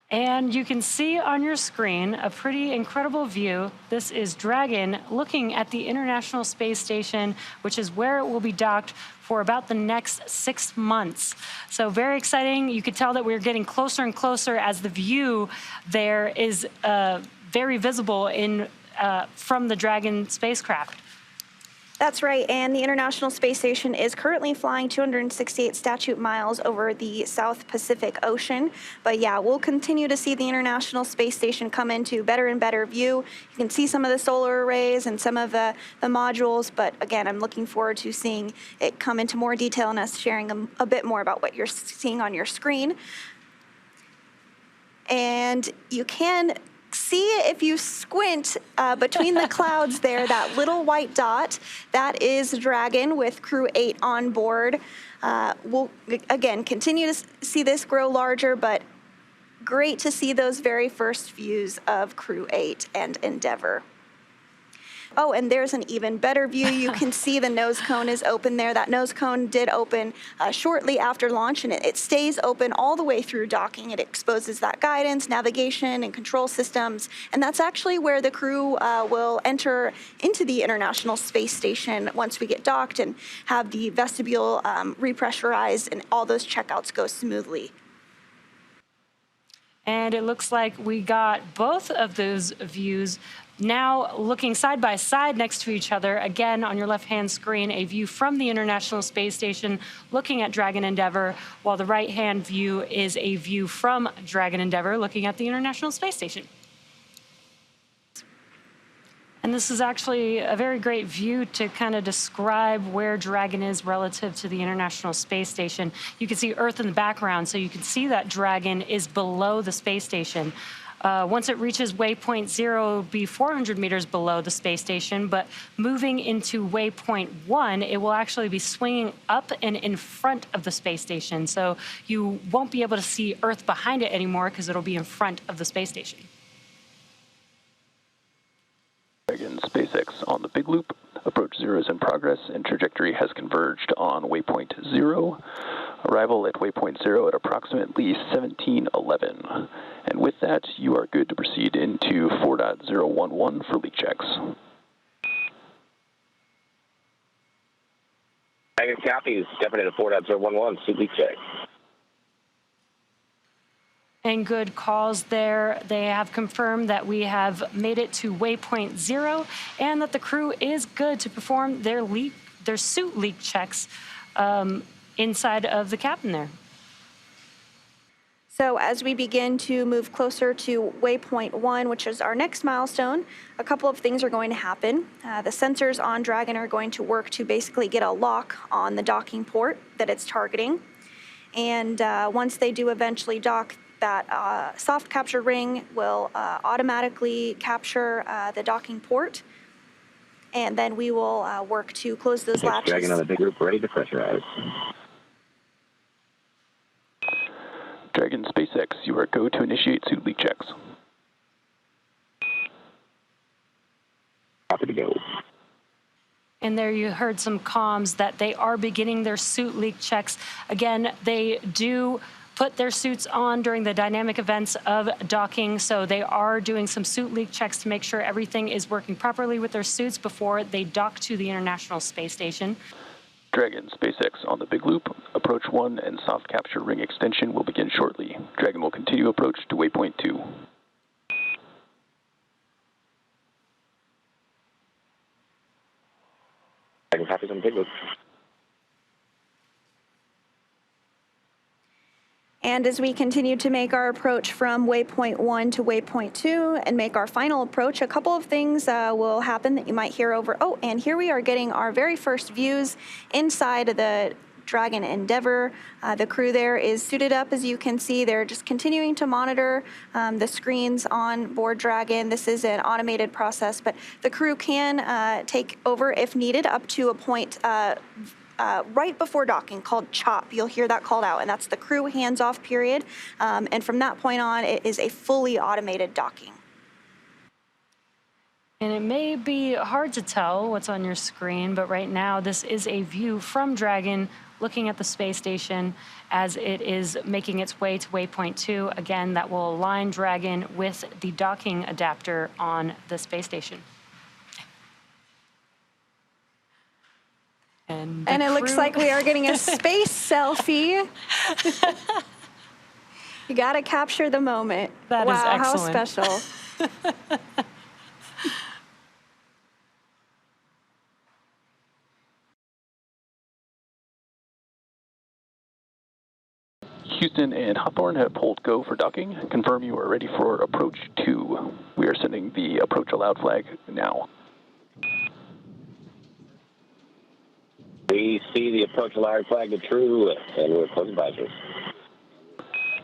And you can see on your screen a pretty incredible view. This is Dragon looking at the International Space Station, which is where it will be docked for about the next 6 months. So very exciting. You could tell that we're getting closer and closer as the view there is very visible from the Dragon spacecraft. That's right, and the International Space Station is currently flying 268 statute miles over the South Pacific Ocean. But yeah, we'll continue to see the International Space Station come into better and better view. You can see some of the solar arrays and some of the modules, but again, I'm looking forward to seeing it come into more detail and us sharing a bit more about what you're seeing on your screen. And you can see if you squint between the clouds there, that little white dot, that is Dragon with Crew 8 on board. We'll, again, continue to see this grow larger, but great to see those very first views of Crew 8 and Endeavour. Oh, and there's an even better view. You can see the nose cone is open there. That nose cone did open shortly after launch, and it stays open all the way through docking. It exposes that guidance, navigation, and control systems, and that's actually where the crew will enter into the International Space Station once we get docked and have the vestibule repressurized and all those checkouts go smoothly. And it looks like we got both of those views now looking side by side next to each other. Again, on your left-hand screen, a view from the International Space Station looking at Dragon Endeavour, while the right-hand view is a view from Dragon Endeavour looking at the International Space Station. And this is actually a very great view to kind of describe where Dragon is relative to the International Space Station. You can see Earth in the background, so you can see that Dragon is below the space station. Once it reaches waypoint 0, it'll be 400 meters below the space station, but moving into waypoint 1, it will actually be swinging up and in front of the space station. So you won't be able to see Earth behind it anymore because it'll be in front of the space station. Dragon SpaceX on the Big Loop. Approach 0 is in progress and trajectory has converged on waypoint 0. Arrival at waypoint 0 at approximately 1711. And with that, you are good to proceed into 4.011 for leak checks. Dragon copies, stepping into 4.011, see leak check. And good calls there. They have confirmed that we have made it to waypoint 0 and that the crew is good to perform their suit leak checks inside of the cabin there. So as we begin to move closer to waypoint 1, which is our next milestone, a couple of things are going to happen. The sensors on Dragon are going to work to basically get a lock on the docking port that it's targeting. And once they do eventually dock, that soft capture ring will automatically capture the docking port, and then we will work to close those latches. Dragon on the Big Loop, ready to pressurize. Dragon SpaceX, you are go to initiate suit leak checks. Copy to go. And there you heard some comms that they are beginning their suit leak checks. Again, they do put their suits on during the dynamic events of docking, so they are doing some suit leak checks to make sure everything is working properly with their suits before they dock to the International Space Station. Dragon SpaceX on the Big Loop. Approach 1 and soft capture ring extension will begin shortly. Dragon will continue approach to waypoint 2. Dragon copies on the Big Loop. And as we continue to make our approach from waypoint 1 to waypoint 2 and make our final approach, a couple of things will happen that you might hear over. Oh, and here we are getting our very first views inside of the Dragon Endeavour. The crew there is suited up, as you can see. They're just continuing to monitor the screens on board Dragon. This is an automated process, but the crew can take over if needed up to a point right before docking called CHOP. You'll hear that called out, and that's the crew hands-off period. And from that point on, it is a fully automated docking. And it may be hard to tell what's on your screen, but right now this is a view from Dragon looking at the space station. as it is making its way to waypoint 2. Again, that will align Dragon with the docking adapter on the space station. And it looks like we are getting a space selfie. You got to capture the moment. That is wow, how excellent. special. Houston and Hawthorne have pulled go for docking. Confirm you are ready for approach 2. We are sending the approach allowed flag now. We see the approach alarm flag to true, and we're closing visors.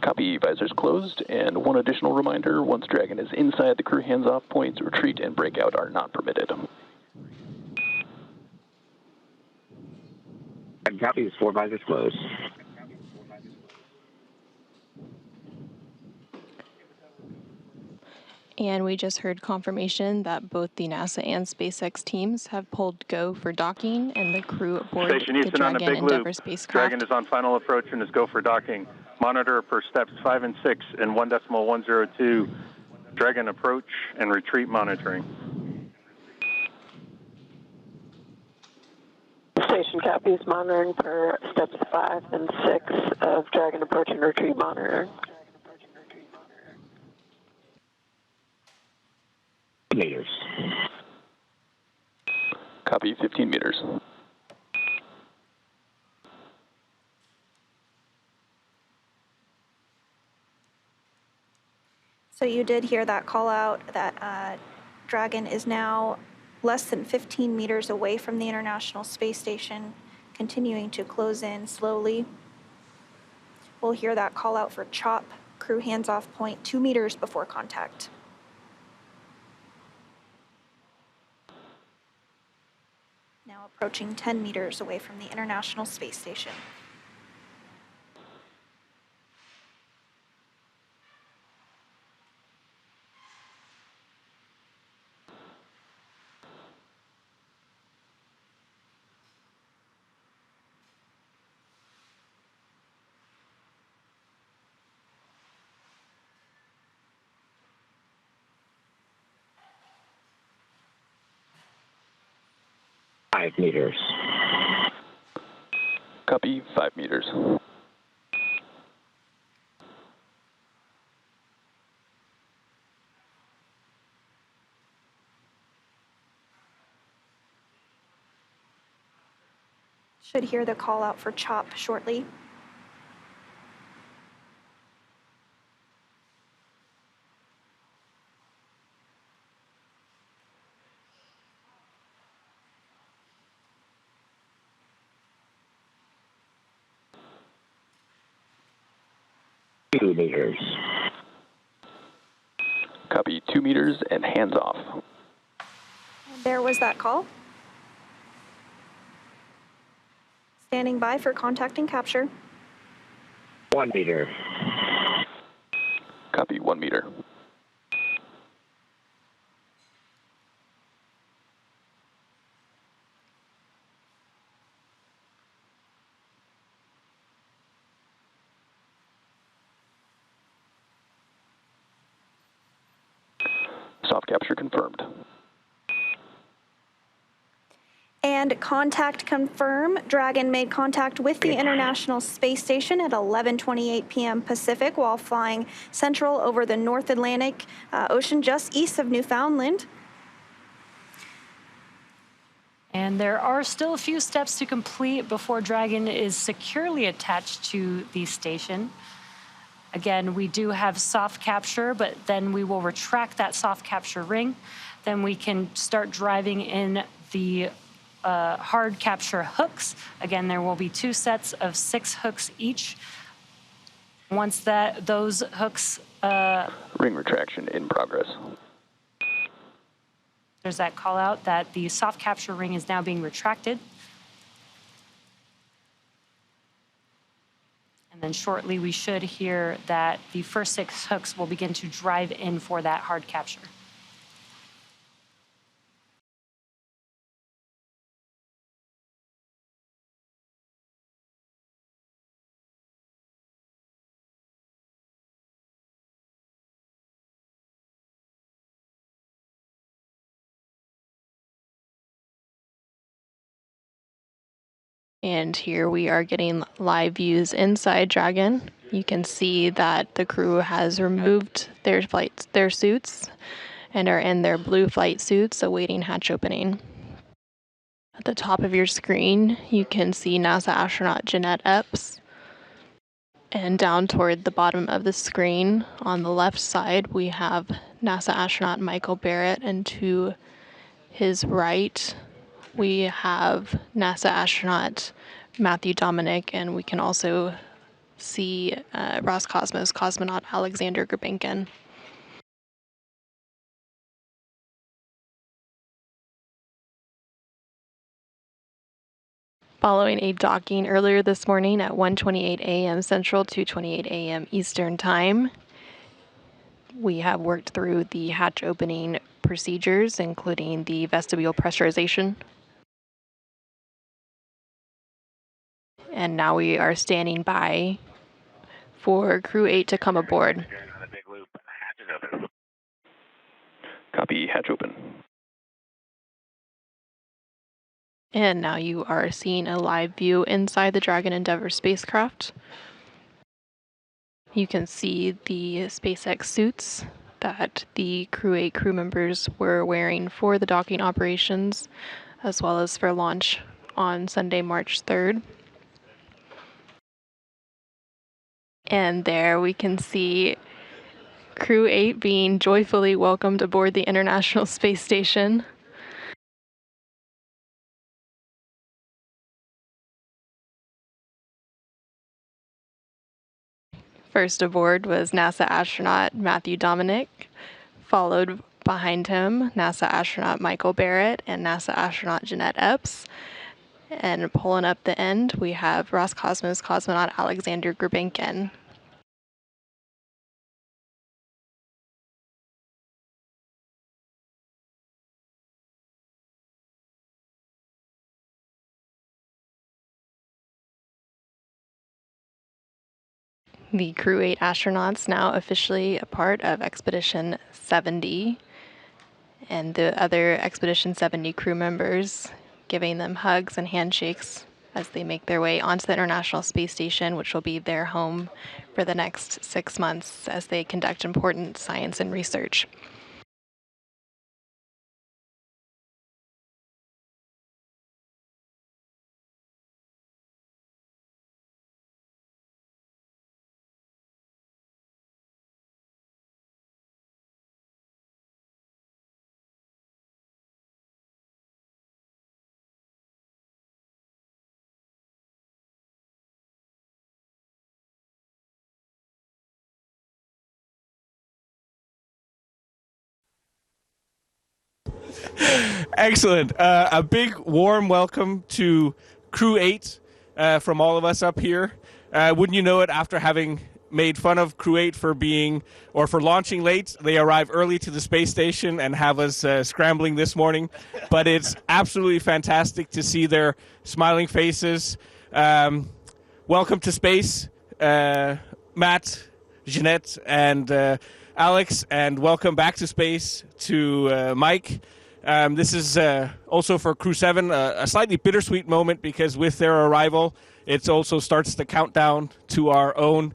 Copy, visors closed, and one additional reminder, once Dragon is inside the crew hands-off points, retreat and breakout are not permitted. And copy, 4 visors closed. And we just heard confirmation that both the NASA and SpaceX teams have pulled go for docking, and the crew aboard Station the Houston on the Dragon Big Endeavour Loop. spacecraft. Dragon is on final approach and is go for docking. Monitor for steps 5 and 6 in 1.102. Dragon approach and retreat monitoring. Station copies monitoring for steps 5 and 6 of Dragon approach and retreat monitoring. Meters. Copy, 15 meters. So you did hear that call out that Dragon is now less than 15 meters away from the International Space Station, continuing to close in slowly. We'll hear that call out for chop, crew hands off point 2 meters before contact. Now approaching 10 meters away from the International Space Station. Five meters. Copy, 5 meters. Should hear the call out for chop shortly. Two meters. Copy, 2 meters and hands off. And there was that call. Standing by for contact and capture. 1 meter. Copy, 1 meter. Soft capture confirmed. And contact confirm. Dragon made contact with the International Space Station at 11:28 p.m. Pacific while flying central over the North Atlantic Ocean just east of Newfoundland. And there are still a few steps to complete before Dragon is securely attached to the station. Again, we do have soft capture, but then we will retract that soft capture ring. Then we can start driving in the hard capture hooks. Again, there will be 2 sets of 6 hooks each. Once those hooks... Ring retraction in progress. There's that call out that the soft capture ring is now being retracted. And then shortly we should hear that the first 6 hooks will begin to drive in for that hard capture. And here we are getting live views inside Dragon. You can see that the crew has removed their suits and are in their blue flight suits awaiting hatch opening. At the top of your screen, you can see NASA astronaut Jeanette Epps. And down toward the bottom of the screen, on the left side, we have NASA astronaut Michael Barrett, and to his right, we have NASA astronaut Matthew Dominic, and we can also see Roscosmos cosmonaut Alexander Gurbankin. Following a docking earlier this morning at 1:28 a.m. Central, 2:28 a.m. Eastern Time, we have worked through the hatch opening procedures, including the vestibule pressurization. And now we are standing by for Crew 8 to come aboard. Copy, hatch open. And now you are seeing a live view inside the Dragon Endeavour spacecraft. You can see the SpaceX suits that the Crew 8 crew members were wearing for the docking operations, as well as for launch on Sunday, March 3rd. And there we can see Crew 8 being joyfully welcomed aboard the International Space Station. First aboard was NASA astronaut Matthew Dominic, followed behind him NASA astronaut Michael Barrett and NASA astronaut Jeanette Epps. And pulling up the end, we have Roscosmos cosmonaut Alexander Gurbankin. The Crew 8 astronauts now officially a part of Expedition 70, and the other Expedition 70 crew members giving them hugs and handshakes as they make their way onto the International Space Station, which will be their home for the next 6 months as they conduct important science and research. Excellent. A big warm welcome to Crew 8 from all of us up here. Wouldn't you know it, after having made fun of Crew 8 for launching late, they arrive early to the space station and have us scrambling this morning. But it's absolutely fantastic to see their smiling faces. Welcome to space, Matt, Jeanette, and Alex, and welcome back to space to Mike. This is also for Crew 7 a slightly bittersweet moment, because with their arrival, it also starts the countdown to our own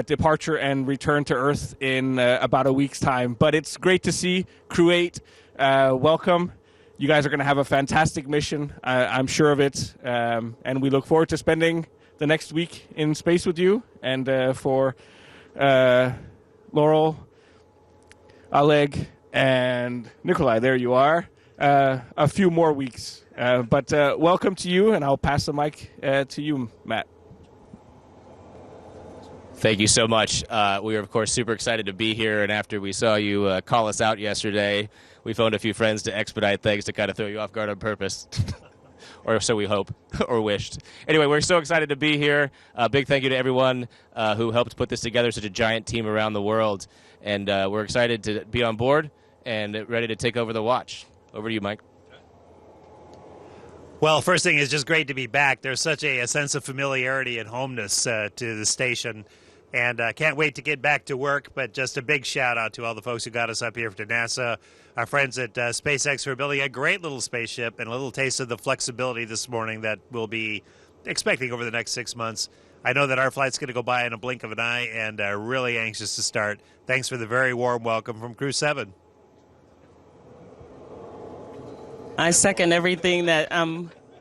departure and return to Earth in about a week's time. But it's great to see Crew 8. Welcome. You guys are going to have a fantastic mission. I'm sure of it. And we look forward to spending the next week in space with you. And for Laurel, Oleg, and Nikolai, there you are. A few more weeks. But welcome to you, and I'll pass the mic to you, Matt. Thank you so much. We are, of course, super excited to be here, and after we saw you call us out yesterday, we phoned a few friends to expedite things to kind of throw you off guard on purpose. Or so we hope, or wished. Anyway, we're so excited to be here. A big thank you to everyone who helped put this together, such a giant team around the world. And we're excited to be on board and ready to take over the watch. Over to you, Mike. Well, first thing is just great to be back. There's such a sense of familiarity and homeness to the station. And can't wait to get back to work. But just a big shout out to all the folks who got us up here to NASA, our friends at SpaceX, for building a great little spaceship, and a little taste of the flexibility this morning that will be expecting over the next 6 months. I know that our flight's going to go by in a blink of an eye, and really anxious to start. Thanks for the very warm welcome from Crew 7. I second everything that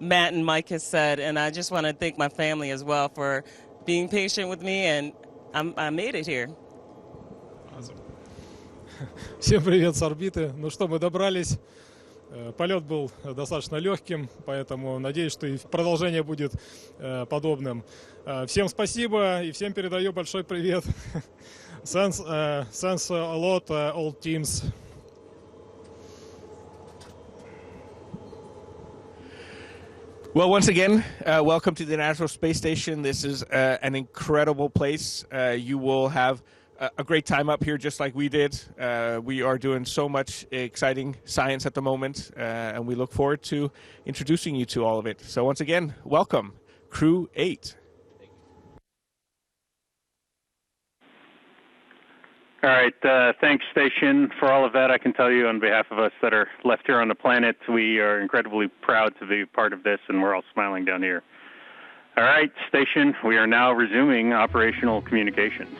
Matt and Mike has said, and I just want to thank my family as well for being patient with me, and I made it here. Всем привет с орбиты. Ну что, мы добрались. Полет был достаточно легким, поэтому надеюсь, что и продолжение будет подобным. Всем спасибо и всем передаю большой привет. Thanks a lot, all teams. Well, once again, welcome to the International Space Station. This is an incredible place. You will have a great time up here just like we did. We are doing so much exciting science at the moment, and we look forward to introducing you to all of it. So once again, welcome, Crew 8. All right. Thanks, Station, for all of that. I can tell you on behalf of us that are left here on the planet, we are incredibly proud to be part of this, and we're all smiling down here. All right, Station, we are now resuming operational communications.